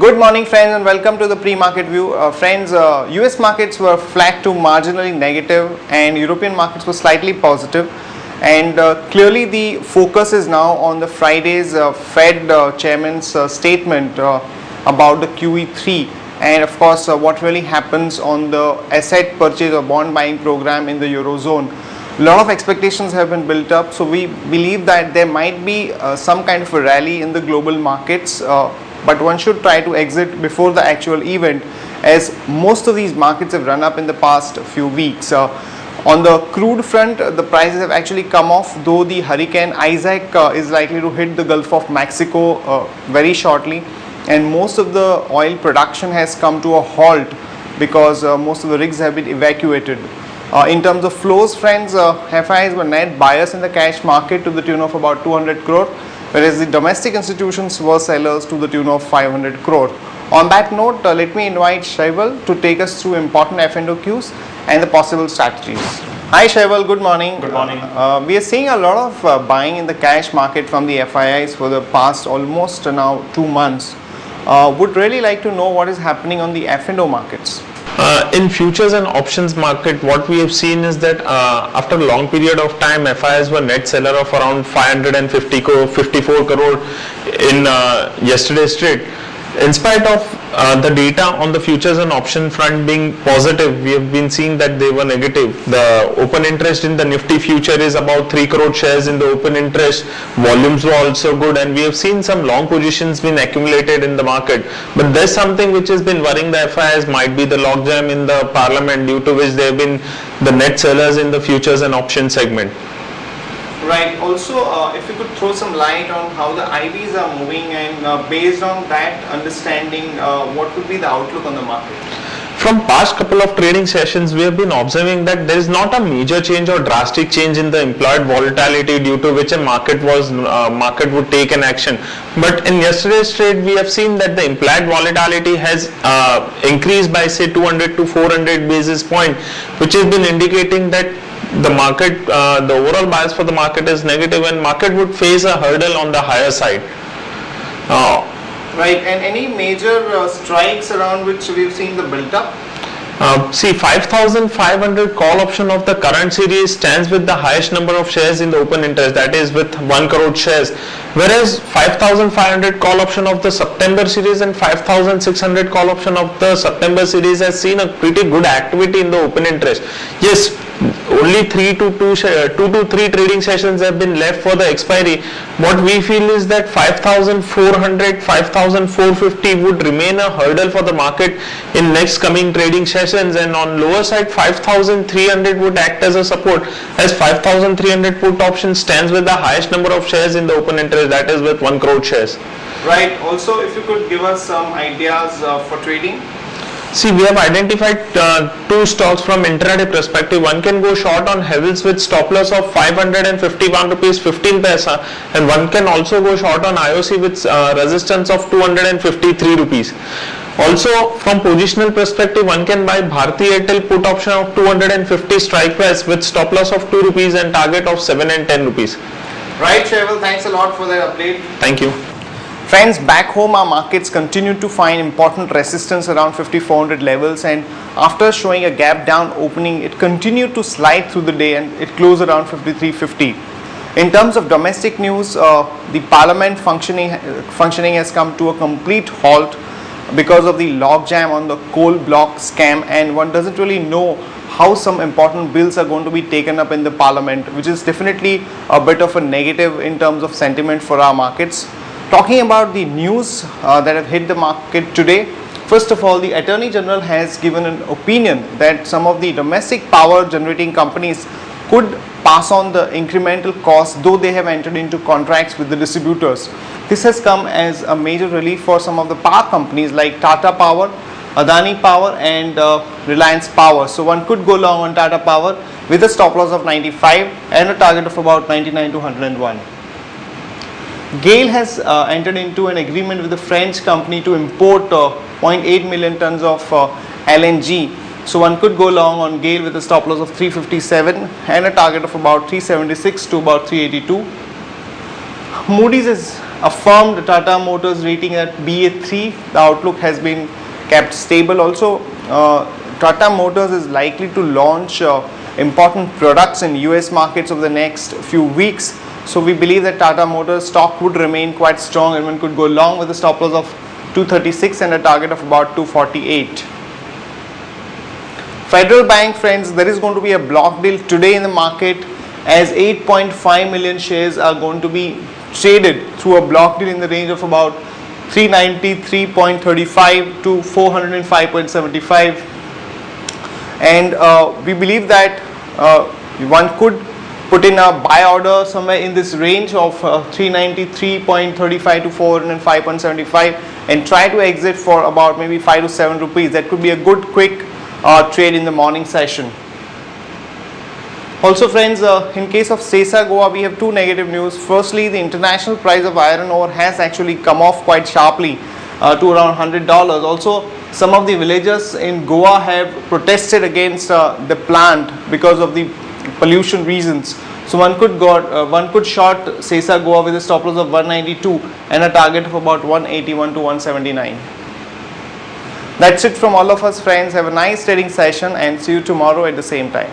Good morning friends and welcome to the pre-market view. Friends, US markets were flat to marginally negative and European markets were slightly positive, and clearly the focus is now on the Friday's Fed chairman's statement about the QE3, and of course what really happens on the asset purchase or bond buying program in the Eurozone. A lot of expectations have been built up, so we believe that there might be some kind of a rally in the global markets, but one should try to exit before the actual event, as most of these markets have run up in the past few weeks. On the crude front, the prices have actually come off, though the hurricane Isaac is likely to hit the Gulf of Mexico very shortly, and most of the oil production has come to a halt because most of the rigs have been evacuated. In terms of flows, friends, FIs were net buyers in the cash market to the tune of about 200 crore, whereas the domestic institutions were sellers to the tune of 500 crore. On that note, let me invite Shaival to take us through important F&O cues and the possible strategies. Hi Shaival, good morning. Good morning. We are seeing a lot of buying in the cash market from the FIIs for the past almost now 2 months. Would really like to know what is happening on the F&O markets. In futures and options market, what we have seen is that after a long period of time, FIs were net seller of around 54 crore in yesterday's trade. In spite of the data on the futures and option front being positive, we have been seeing that they were negative. The open interest in the Nifty future is about 3 crore shares in the open interest. Volumes were also good, and we have seen some long positions being accumulated in the market. But there's something which has been worrying the FIs, might be the logjam in the parliament, due to which they have been the net sellers in the futures and option segment. Right. Also, if you could throw some light on how the IBs are moving, and based on that understanding, what would be the outlook on the market? From past couple of trading sessions, we have been observing that there is not a major change or drastic change in the implied volatility due to which a market would take an action. But in yesterday's trade, we have seen that the implied volatility has increased by say 200 to 400 basis point, which has been indicating that the market, the overall bias for the market is negative, and market would face a hurdle on the higher side. Right, and any major strikes around which we've seen the build up? See, 5,500 call option of the current series stands with the highest number of shares in the open interest, that is with 1 crore shares, whereas 5,500 call option of the September series and 5,600 call option of the September series has seen a pretty good activity in the open interest. Yes, only 2 to 3 trading sessions have been left for the expiry. What we feel is that 5,400, 5,450 would remain a hurdle for the market in next coming trading sessions, and on lower side 5,300 would act as a support, as 5,300 put option stands with the highest number of shares in the open interest, that is with 1 crore shares. Right. Also, if you could give us some ideas for trading. See, we have identified 2 stocks from intraday perspective. One can go short on Havells with stop loss of 551 rupees 15 paisa, and one can also go short on IOC with resistance of 253 rupees. Also, from positional perspective, one can buy Bharti Airtel put option of 250 strike price with stop loss of 2 rupees and target of 7 and 10 rupees. Right, Shaival, thanks a lot for that update. Thank you. Friends, back home our markets continue to find important resistance around 5400 levels, and after showing a gap down opening, it continued to slide through the day and it closed around 5350. In terms of domestic news, the parliament functioning has come to a complete halt because of the logjam on the coal block scam, and one doesn't really know how some important bills are going to be taken up in the parliament, which is definitely a bit of a negative in terms of sentiment for our markets. Talking about the news that have hit the market today, first of all, the Attorney General has given an opinion that some of the domestic power generating companies could pass on the incremental cost, though they have entered into contracts with the distributors. This has come as a major relief for some of the power companies like Tata Power, Adani Power and Reliance Power. So one could go long on Tata Power with a stop loss of 95 and a target of about 99 to 101. GAIL has entered into an agreement with the French company to import 0.8 million tons of LNG. So one could go long on GAIL with a stop loss of 357 and a target of about 376 to about 382. Moody's has affirmed Tata Motors rating at BA3. The outlook has been kept stable. Also, Tata Motors is likely to launch important products in US markets over the next few weeks. So we believe that Tata Motors stock would remain quite strong, and one could go long with a stop loss of 236 and a target of about 248. Federal Bank, friends, there is going to be a block deal today in the market, as 8.5 million shares are going to be traded through a block deal in the range of about 393.35 to 405.75, and we believe that one could put in a buy order somewhere in this range of 393.35 to 405.75 and try to exit for about maybe 5 to 7 rupees. That could be a good quick trade in the morning session. Also, friends, in case of Sesa Goa, we have two negative news. Firstly, the international price of iron ore has actually come off quite sharply to around $100. Also, some of the villagers in Goa have protested against the plant because of the pollution reasons. So one could short Sesa Goa with a stop loss of 192 and a target of about 181 to 179. That's it from all of us, friends. Have a nice trading session and see you tomorrow at the same time.